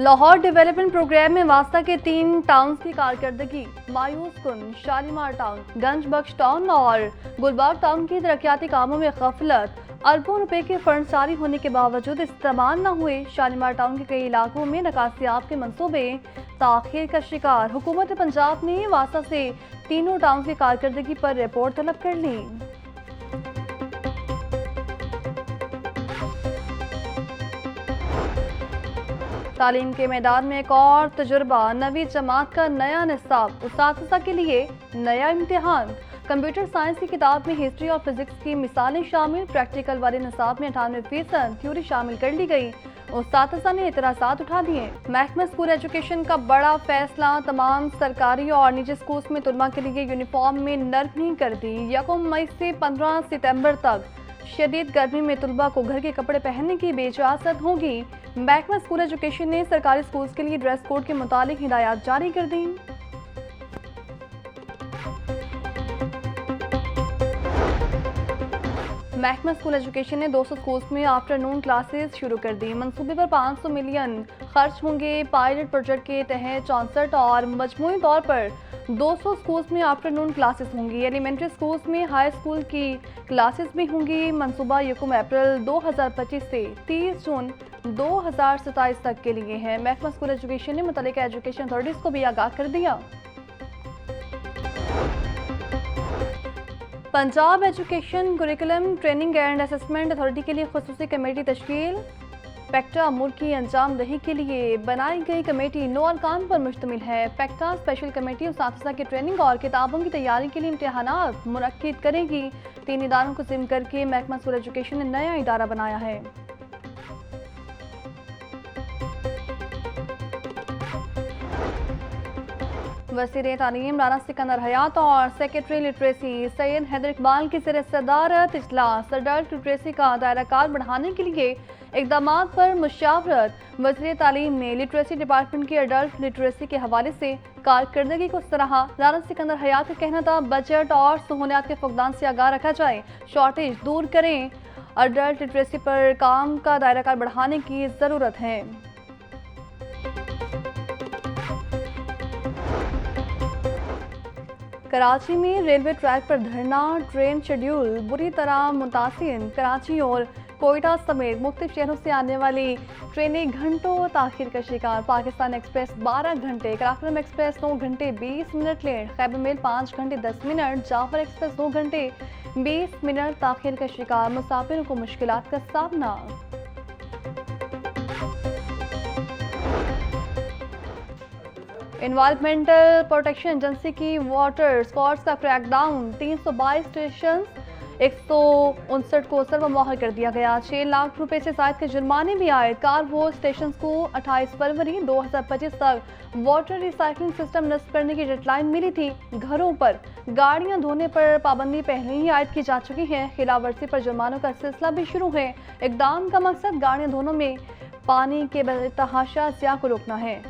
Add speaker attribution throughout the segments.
Speaker 1: Lahore development programme में वास्ता के 3 टाउन्स की कारकर्दगी मायूस कुन। शालीमार टाउन, गंज बख्श टाउन और गुलबाग टाउन की तरक्याती कामों में गफलत। अरबों रुपए के फंड जारी होने के बावजूद इस्तेमाल न हुए। शालीमार टाउन के कई इलाकों में निकासियाब के मंसूबे ताखीर का शिकार। हुकूमत पंजाब ने वास्ता से तीनों टाउन की कारकर्दगी पर रिपोर्ट तलब कर ली। तालीम के मैदान में एक और तजुर्बा। 9वीं जमात का नया निसाब, उस्ताद के लिए नया इम्तिहान। कंप्यूटर साइंस की किताब में हिस्ट्री और फिजिक्स की मिसालें शामिल। प्रैक्टिकल वाले निसाब में 98% थ्योरी शामिल कर ली गई। उस्ताद ने एतराज़ात उठा दिए। महकमा स्कूल एजुकेशन का बड़ा फैसला। तमाम सरकारी और निजी स्कूल्स में तुलबा के लिए यूनिफॉर्म में नरमी कर दी। 1 मई से 15 सितंबर तक शदीद गर्मी में तुलबा को घर के कपड़े पहनने की इजाज़त होगी। महकमा स्कूल एजुकेशन ने सरकारी स्कूल्स के लिए ड्रेस कोड के मुतालिक हिदायत जारी कर दी। महकमा स्कूल एजुकेशन ने 200 स्कूल्स में आफ्टरनून क्लासेस शुरू कर दी। मंसूबे पर 500 मिलियन खर्च होंगे। पायलट प्रोजेक्ट के तहत 64 और मजमूई तौर पर 200 स्कूल्स में आफ्टरनून क्लासेस होंगी। एलिमेंट्री स्कूल्स में हाई स्कूल की क्लासेस भी होंगी। मंसूबा 1 अप्रैल 2025 से 30 जून 2027 तक के लिए है। महकमा स्कूल एजुकेशन ने मुतल्लिका एजुकेशन अथॉरिटीज को भी आगाह कर दिया। Punjab education curriculum training and assessment authority के लिए खुसूसी कमेटी तश्कील। पैक्टा अमूर की अंजाम दही के लिए बनाई गई कमेटी 9 अरकान पर मुश्तमिल है। पैक्टा स्पेशल कमेटी उस्ताद की ट्रेनिंग और किताबों की तैयारी के लिए इम्तिहानात मुनक्किद करेगी। 3 इदारों को जिम्मे करके महकमा स्कूल एजुकेशन ने नया इदारा बनाया है। वज़ीर तालीम राना सिकंदर हयात और सेक्रेटरी लिटरेसी सैयद हैदर इकबाल की ज़ेर सदारत इजलास। अडल्ट लिटरेसी का दायरा कार बढ़ाने के लिए इक़दाम पर मुशावरत। वज़ीर तालीम ने लिटरेसी डिपार्टमेंट की अडल्ट लिटरेसी के हवाले से कारकर्दगी को सराहा। राना सिकंदर हयात का कहना था बजट और सहूलियात के फुकदान से आगाह रखा जाए, शॉर्टेज दूर करें। अडल्ट लिटरेसी पर काम का दायरा कार बढ़ाने की ज़रूरत है। कराची में रेलवे ट्रैक पर धरना। ट्रेन शेड्यूल बुरी तरह मुतासिर। कराची और कोयटा समेत मुख्तलिफ शहरों से आने वाली ट्रेनें घंटों ताखिर का शिकार। पाकिस्तान एक्सप्रेस 12 घंटे, कराक्रम एक्सप्रेस 9 घंटे 20 मिनट लेट, खैबर मेल 5 घंटे 10 मिनट, जाफर एक्सप्रेस 2 घंटे 20 मिनट ताखिर का शिकार। मुसाफिरों को मुश्किलात का सामना। एनवायरमेंटल प्रोटेक्शन एजेंसी की वाटर स्पॉट्स का क्रैकडाउन। 322 स्टेशन 159 को सर्वमोहर कर दिया गया। 6 लाख रुपए से ज़ायद के जुर्माने भी आए। कार वॉश स्टेशन को 28 फरवरी 2025 तक वाटर रिसाइकलिंग सिस्टम नस्ब करने की डेडलाइन मिली थी। घरों पर गाड़ियां धोने पर पाबंदी पहले ही आयद की जा चुकी है। खिलाफवर्जी पर जुर्मानों का सिलसिला भी शुरू है। इक़दाम का मकसद गाड़ियां धोने में पानी के बेतहाशा ज़िया को रोकना है।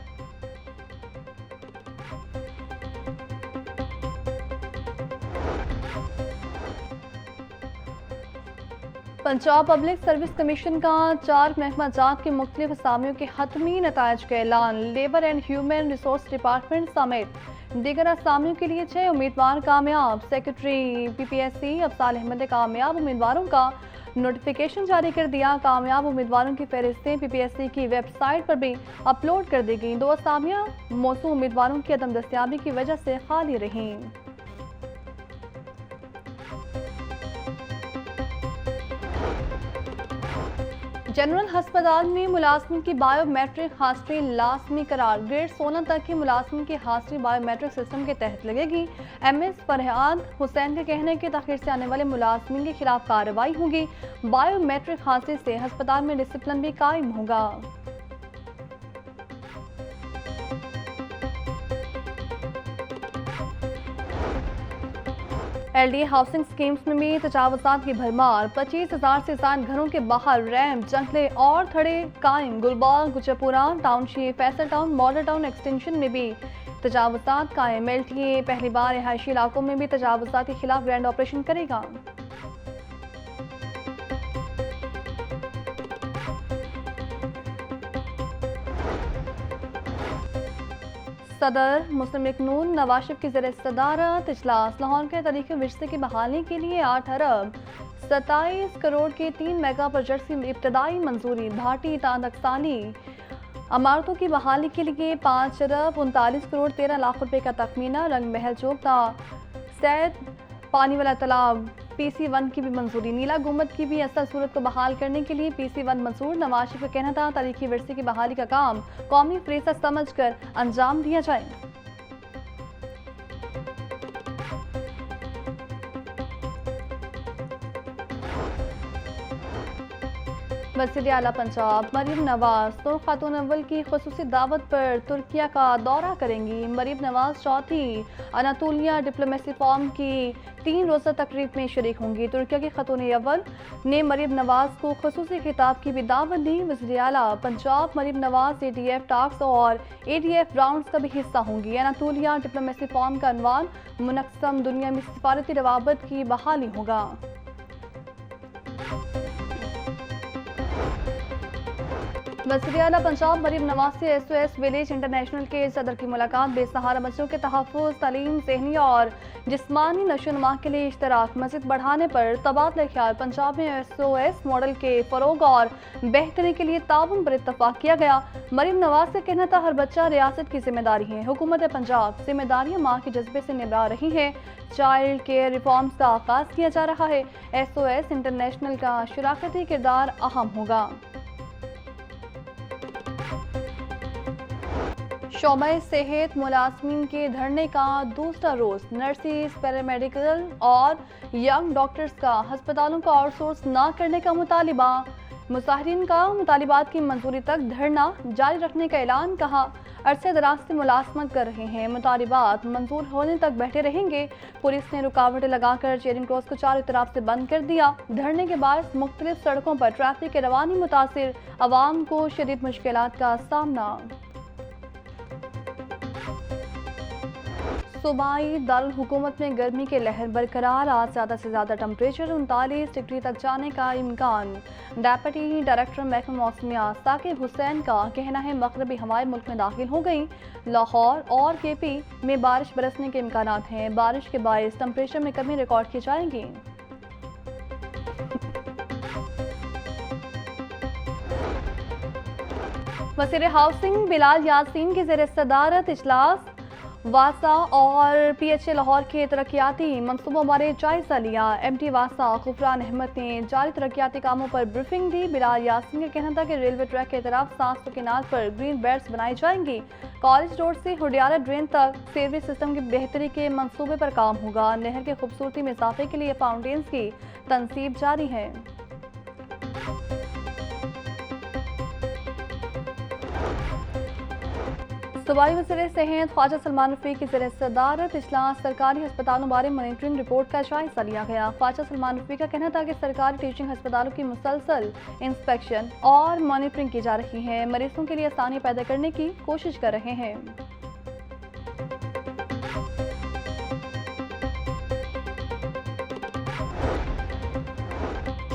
Speaker 1: पंजाब पब्लिक सर्विस कमीशन का 4 महकमा जात के मुख्तलिफ असामियों के हतमी नतायज का ऐलान। Labour and human resource department समेत दीगर असामियों के लिए 6 उम्मीदवार कामयाब। सेक्रेटरी PPSC अफसाल अहमद ने कामयाब उम्मीदवारों का नोटिफिकेशन जारी कर दिया। कामयाब उम्मीदवारों की फहरिस्तें PPSC की वेबसाइट पर भी अपलोड कर दी गई। 2 असामियाँ मौसू उम्मीदवारों की अदम दस्तियाबी की वजह से खाली रहीं। जनरल अस्पताल में मुलाजमिन की बायोमेट्रिक हाजिरी लाजमी करार। ग्रेड 16 तक के मुलाजमिन की हाजिरी बायोमेट्रिक सिस्टम के तहत लगेगी। MS फरहाद हुसैन के कहने के ताखिर से आने वाले मुलाजमिन के खिलाफ कार्रवाई होगी। बायोमेट्रिक हाजिरी से अस्पताल में डिसिप्लिन भी कायम होगा। LDA हाउसिंग स्कीम्स में भी तजावुज़ात की भरमार। 25,000 से ज़ायद घरों के बाहर रैंप, जंगले और थड़े कायम। Gulbagh, Gujjarpura township, Faisal town, model town extension में भी तजावुज़ात कायम। LTA पहली बार रिहायशी इलाकों में भी तजावुज़ात के खिलाफ ग्रैंड ऑपरेशन करेगा। सदर मुस्लिम लीग नून नवाज शरीफ की ज़ेर सदारत इजलास। लाहौर के तरीके विरसे की बहाली के लिए 8 अरब 27 करोड़ के 3 मेगा प्रोजेक्ट की इब्तदाई मंजूरी। भाटी तांदकसानी इमारतों की बहाली के लिए 5 अरब 39 करोड़ 13 लाख रुपए का तखमीना। रंग महल चौक सैद पानी वाला तालाब PC1 की भी मंजूरी। नीला गुम्बद की भी असल सूरत को बहाल करने के लिए PC1 मंजूर। नवाज शरीफ का कहना था तारीखी विरसे की बहाली का काम कौमी फरीज़ा समझकर अंजाम दिया जाए। वज़ीर आला पंजाब मरीम नवाज तो खातून अव्वल की खुसूसी दावत पर तुर्किया का दौरा करेंगी। मरीम नवाज चौथी अनातोलिया डिप्लोमेसी फॉर्म की 3 रोज़ा तकरीब में शरीक होंगी। तुर्किया की खातून अव्वल ने मरीम नवाज को खुसूसी खिताब की भी दावत दी। वज़ीर आला पंजाब मरीम नवाज ADF टास्क और ADF राउंड्स का भी हिस्सा होंगी। अनातोलिया डिप्लोमेसी फॉर्म का अनवान मुनक़्सम दुनिया में सफारती रवाबत की बहाली होगा। वज़ीर आला पंजाब मरीम नवाज से SOS विलेज इंटरनेशनल के सदर की मुलाकात। बेसहारा बच्चों के तहफ़्फ़ुज़, तालीम, ज़हनी और जिस्मानी नशोनुमा के लिए इश्तराक मज़ीद बढ़ाने पर तबादला ख्याल। पंजाब में SOS मॉडल के फ़रोग़ और बेहतरी के लिए ताउन पर इत्तफ़ाक़ किया गया। मरीम नवाज का कहना था हर बच्चा रियासत की जिम्मेदारी है। हुकूमत पंजाब जिम्मेदारियाँ माँ के जज्बे से निभा रही है। चाइल्ड केयर रिफॉर्म्स का आगाज़ किया जा रहा है। SOS इंटरनेशनल का शराकती किरदार अहम होगा। शोबे सेहत मुलाजमीन के धरने का दूसरा रोज। नर्सिस, पैरामेडिकल और यंग डॉक्टर्स का अस्पतालों को आउटसोर्स न करने का मुतालिबा। मुसाहिरीन का मुतालिबात की मंजूरी तक धरना जारी रखने का ऐलान। कहा अरसे दराज से मुलाजमत कर रहे हैं, मुतालिबात मंजूर होने तक बैठे रहेंगे। पुलिस ने रुकावटें लगाकर चेरिंग क्रॉस को चारों तरफ से बंद कर दिया। धरने के बाद मुख्तलिफ सड़कों पर ट्रैफिक की रवानी मुतासिर, अवाम को शदीद मुश्किलात का सामना। सूबाई दारुल हुकूमत में गर्मी की लहर बरकरार। आज ज़्यादा से ज़्यादा टेम्परेचर 39 डिग्री तक जाने का इम्कान। डेप्यूटी डायरेक्टर महकमा मौसमियात साकिब हुसैन का कहना है मगरबी हवाएं मुल्क में दाखिल हो गई। लाहौर और KP में बारिश बरसने के इम्कानात हैं। बारिश के बायस टेम्परेचर में कमी रिकॉर्ड की जाएगी। वज़ीर हाउसिंग बिलाल यासीन की ज़ेर सदारत इजलास। वासा और PHA लाहौर के तरक्याती मनसूबों बारे जायजा लिया। MD वासा गुफरान अहमद ने जारी तरक्याती कामों पर ब्रीफिंग दी। बिलाल यासीन का कहना था कि रेलवे ट्रैक के तरफ 700 किनार पर ग्रीन बेल्ट्स बनाई जाएंगी। कॉलेज रोड से हुडियाला ड्रेन तक सीवरेज सिस्टम की बेहतरी के मंसूबे पर काम होगा। नहर की खूबसूरती में इजाफे के लिए फाउंटेन्स की तनसीब जारी है। सूबाई वज़ीर सेहत ख्वाजा सलमान रफ़ी की ज़ेर सदारत इजलास। सरकारी अस्पतालों बारे मॉनिटरिंग रिपोर्ट का जायजा लिया गया। ख्वाजा सलमान रफ़ी का कहना था कि सरकारी टीचिंग अस्पतालों की मुसलसल इंस्पेक्शन और मॉनिटरिंग की जा रही है। मरीजों के लिए आसानी पैदा करने की कोशिश कर रहे हैं।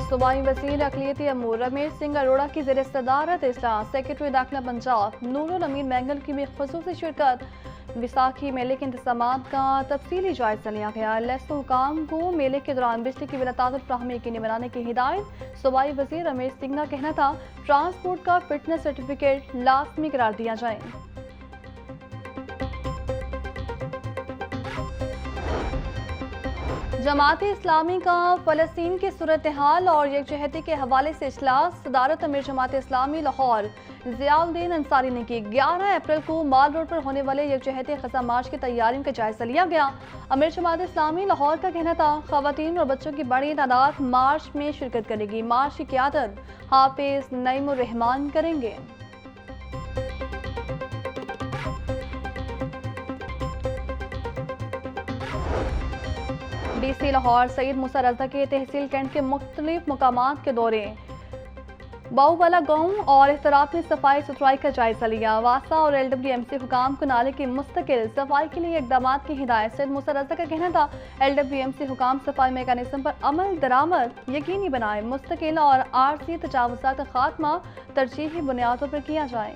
Speaker 1: सूबाई वज़ीर अक़लियती अमूर रमेश सिंह अरोड़ा की ज़ेर सदारत इजलास। सेक्रेटरी दाखिला पंजाब नूरुल अमीन मैंगल की भी ख़ुसूसी शिरकत। विसाखी मेले के इंतज़ामात का तफसीली जायजा लिया गया। लेसो हुकाम को मेले के दौरान बिजली की बिलाताकत फ्राहमी यकीनी बनाने की हिदायत। सूबाई वज़ीर रमेश सिंह का कहना था ट्रांसपोर्ट का फिटनेस सर्टिफिकेट लाजमी करार दिया जाए। जमात इस्लामी का फ़लस्तीन की सूरत हाल और यकजहती के हवाले से इजलास। सदारत अमीर जमात इस्लामी लाहौर ज़ियाउद्दीन अंसारी ने की। 11 अप्रैल को माल रोड पर होने वाले यकजहती ख़ज़ा मार्च की तैयारियों का जायजा लिया गया। अमीर जमात इस्लामी लाहौर का कहना था ख़वातीन और बच्चों की बड़ी तादाद मार्च में शिरकत करेगी। मार्च की क़यादत हाफिज नईमुर रहमान करेंगे। DC लाहौर सईद मूसा रज़ा के तहसील कैंट के मुख्तलिफ मकामात के दौरे। बाऊवाला गांव और इख्तराब में सफाई सुथराई का जायजा लिया। वासा और LWMC हुकाम को नाले की मुस्तकिल सफाई के लिए इकदामात की हिदायत। सईद मूसा रज़ा का कहना था LWMC हुकाम सफाई मेकानिज्म पर अमल दरामद यकीनी बनाए। मुस्तकिल और आरजी तजावुज़ात का खात्मा तरजीही बुनियादों पर किया जाए।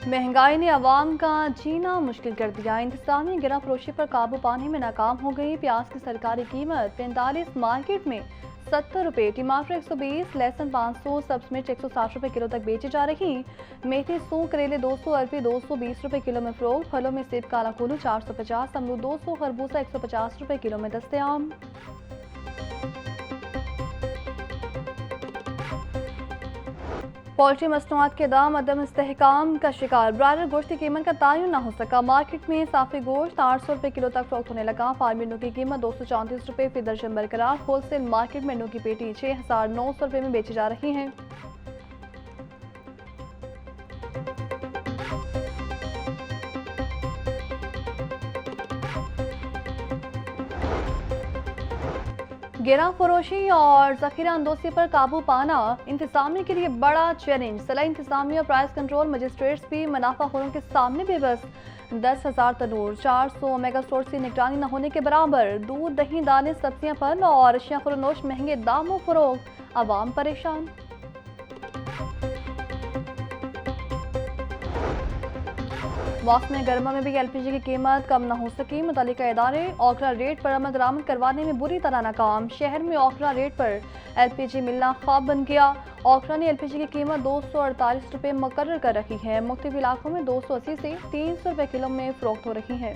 Speaker 1: महंगाई ने आवाम का जीना मुश्किल कर दिया। इंतजामिया गिरा फरोशी पर काबू पाने में नाकाम हो गई। प्याज की सरकारी कीमत 45 मार्केट में 70 रुपये, टमाटर 120, लहसुन 500, सब्ज मिर्च 160 रुपये किलो तक बेची जा रही। मेथी, सूख, करेले 200, अरबी 220 रुपये किलो में फरोख्त। फलों में सेब, काला कुल्लू 450, अमरूद 200, खरबूजा 150 रुपये किलो में दस्तयाब। पोल्ट्री मसनूआत के दाम अदम इस्तेहकाम का शिकार। ब्रायलर गोश्त की कीमत का तयन न हो सका। मार्केट में साफी गोश्त 800 रुपये किलो तक फरोख्त होने लगा। फार्मी नू की कीमत 234 रुपये फी दर्जन बरकरार। होलसेल मार्केट में नू की पेटी 6900 रुपये में बेची जा रही है। गिरा फरोशी और जखीरा अंदोसी पर काबू पाना इंतजामिया के लिए बड़ा चैलेंज। सलाई इंतजामिया और प्राइस कंट्रोल मजिस्ट्रेट्स भी मुनाफाखोरों के सामने बेबस। 10,000 तनूर, 400 मेगा स्टोर से निगरानी न होने के बराबर। दूध, दही, दालें, सब्जियां, फल और अशिया खुरनोश महंगे दामों फरोख्त, आवाम परेशान। मौसम गर्मा में भी एलपीजी की कीमत कम न हो सकी। मुतल्लिका इदारे औखरा रेट पर अमल दरामद करवाने में बुरी तरह नाकाम। शहर में औखरा रेट पर एलपीजी मिलना ख्वाब बन गया। औखरा ने एलपीजी की कीमत 248 रुपये मुकर्रर कर रखी है। मुख्तलिफ इलाकों में 280 से 300 रुपये किलो में फरोख्त हो रही है।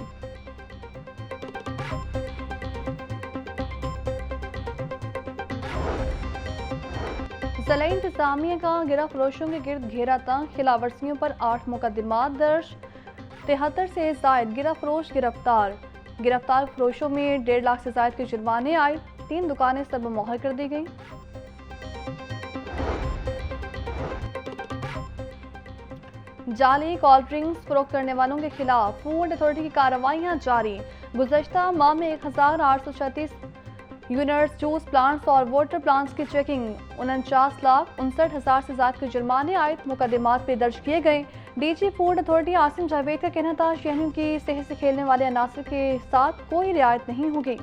Speaker 1: ज़िला इंतजामिया का गिरा फरोशों के गिर्द घेरा तंग। खिलाफवर्जियों पर 8 मुकदमात दर्ज। 73 से जायद गिरा फरोश गिरफ्तार। गिरफ्तार फरोशों में 1.5 लाख से जायद के जुर्माने आए। 3 दुकानें सब मुहर कर दी गई। जाली कोल्ड ड्रिंक्स फरोख्त करने वालों के खिलाफ फूड अथॉरिटी की कार्रवाइयां जारी। गुज़श्ता माह में 1836 यूनिट्स, जूस प्लांट्स और वाटर प्लांट्स की चेकिंग। 49,59,000 से ज्यादा के जुर्माने आयद मुकदमात पे दर्ज किए गए। DG food authority Asim Javed का कहना था, शहरियों की सेहत से खेलने वाले अनासर के साथ कोई रियायत नहीं होगी।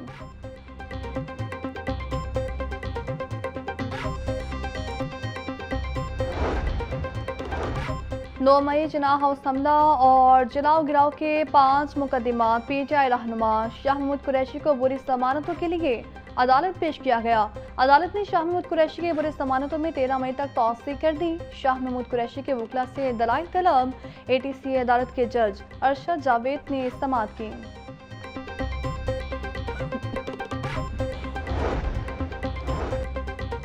Speaker 1: 9 मई जिना हाउस हमला और जलाओ गिराव के 5 मुकदमात। पीटीआई रहनुमा शाह महमूद कुरैशी को बुरी जमानतों के लिए अदालत पेश किया गया। अदालत ने शाह महमूद कुरैशी के बुरी जमानतों में 13 मई तक तौसीक कर दी। शाह महमूद कुरैशी के वकला से दलाइल तलब। एटीसी अदालत के जज अरशद जावेद ने समाअत की।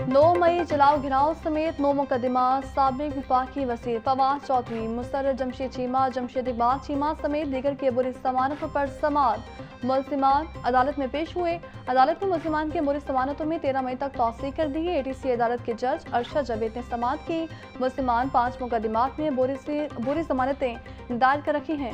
Speaker 1: 9 मई जलाओ घिराव समेत 9 मुकदमा। साबिक विफाकी वज़ीर फवाद चौधरी, मुसर्रर जमशेद चीमा, जमशेद इकबाल चीमा समेत दीगर के बुरी जमानतों पर समाअत। मुल्ज़िमान अदालत में पेश हुए। अदालत ने मुल्ज़िमान के बुरी जमानतों में 13 मई तक तौसीक कर दी। एटीसी अदालत के जज अरशद जावेद ने समाअत की। मुल्ज़िमान 5 मुकदमात में बुरी जमानतें दायर कर रखी हैं।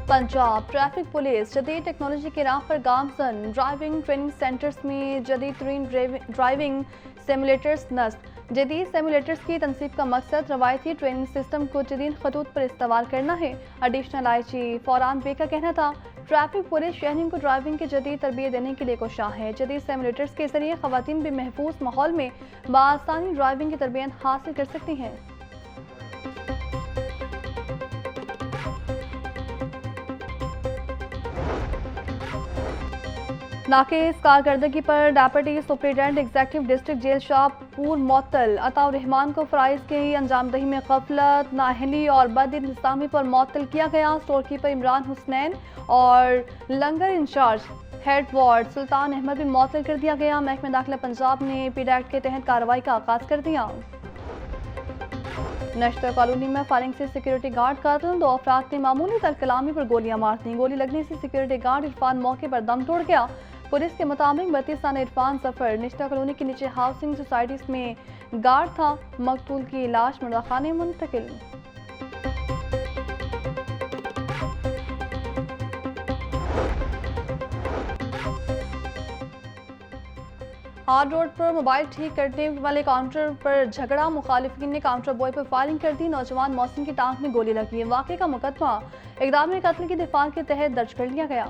Speaker 1: पंजाब ट्रैफिक पुलिस जदीद टेक्नोलॉजी के राह पर गामजन। ड्राइविंग ट्रेनिंग सेंटर्स में जदीद तरीन ड्राइविंग सिमुलेटर्स नस्ब। जदीद सिमुलेटर्स की तनसीब का मकसद रवायती ट्रेनिंग सिस्टम को जदीद खतूत पर इस्तेमाल करना है। एडिशनल आईजी फौरान बे का कहना था, ट्रैफिक पुलिस शहरियों को ड्राइविंग की जदीद तरबियत देने के लिए कोशां है। जदीद सिमुलेटर्स के जरिए खवातीन भी महफूज माहौल में बआसानी ड्राइविंग की तरबियत हासिल कर सकती हैं। नाकेस कारकर्दगी पर deputy superintendent executive district jail Shahpur मुअत्तल। अताउर रहमान को फराइज की अंजामदही में गफलत, नाअहली और बद इंतजामी पर मुअत्तल किया गया। स्टोर कीपर इमरान हुसनैन और लंगर इंचार्ज हेड वार्ड सुल्तान अहमद भी मुअत्तल कर दिया गया। महकमा दाखिला पंजाब ने पीड एक्ट के तहत कार्रवाई का आगाज कर दिया। नश्तर कॉलोनी में फायरिंग से सिक्योरिटी गार्ड कातिल। 2 अफराद ने मामूली तरकलामी पर गोलियां मार दी। गोली लगने से सिक्योरिटी गार्ड इरफान मौके पर दम तोड़ गया। पुलिस के मुताबिक 32 साल इरफान जफर निश्ता कॉलोनी के नीचे हाउसिंग सोसाइटीज में गार्ड था। मकतूल की लाश मुर्दाखाने मुंतकिल। हार्ड रोड पर मोबाइल ठीक करने वाले काउंटर पर झगड़ा। मुखालिफिन ने काउंटर बॉय पर फायरिंग कर दी। नौजवान मौसम की टांग में गोली लगी। वाक़े का मुकदमा इक़दाम कत्ल की दिफा के तहत दर्ज कर लिया गया।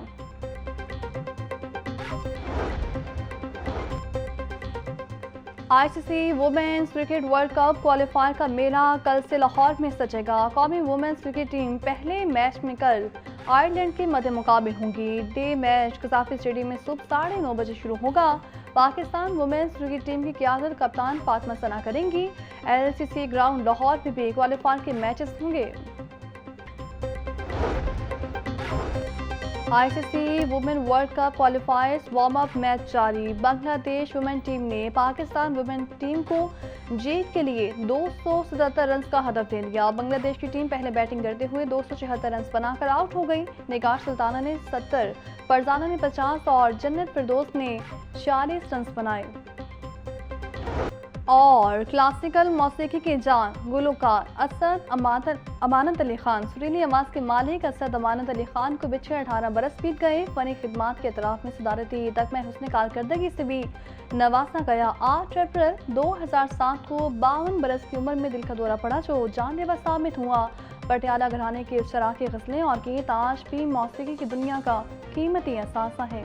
Speaker 1: ICC women's cricket world cup qualifier का मेला कल से लाहौर में सजेगा। कौमी वुमेन्स क्रिकेट टीम पहले मैच में कल आयरलैंड के मध्य मुकाबले होंगी। डे मैच कसाफी स्टेडियम में सुबह 9:30 बजे शुरू होगा। पाकिस्तान वुमेन्स क्रिकेट टीम की क़यादत कप्तान फातिमा सना करेंगी। एलसीसी ग्राउंड लाहौर में भी क्वालिफायर के मैचेस होंगे। ICC women world cup क्वालिफायर्स warm up match जारी। बांग्लादेश वुमेन टीम ने पाकिस्तान वुमेन टीम को जीत के लिए 277 रन का हदफ दे लिया। बांग्लादेश की टीम पहले बैटिंग करते हुए 276 रन बनाकर आउट हो गई। निगार सुल्ताना ने 70, फरजाना ने 50 और जन्नत फिरदौस ने 40 रन बनाए। और क्लासिकल मौसीकी के जान गुलकार असद अमानत अली खान, सुरीली आवाज़ के मालिक असद अमानत अली खान को बिछड़े 18 बरस बीत गए। फ़नी खिदमात के एतराफ़ में सदारती तकमे हुस्न कारकर्दगी से भी नवाजा गया। 8 अप्रैल 2007 को 52 बरस की उम्र में दिल का दौरा पड़ा जो जानलेवा साबित हुआ। पटियाला घराने के शराकी गज़लें और गीत आज भी मौसीकी की दुनिया का कीमती असासा है।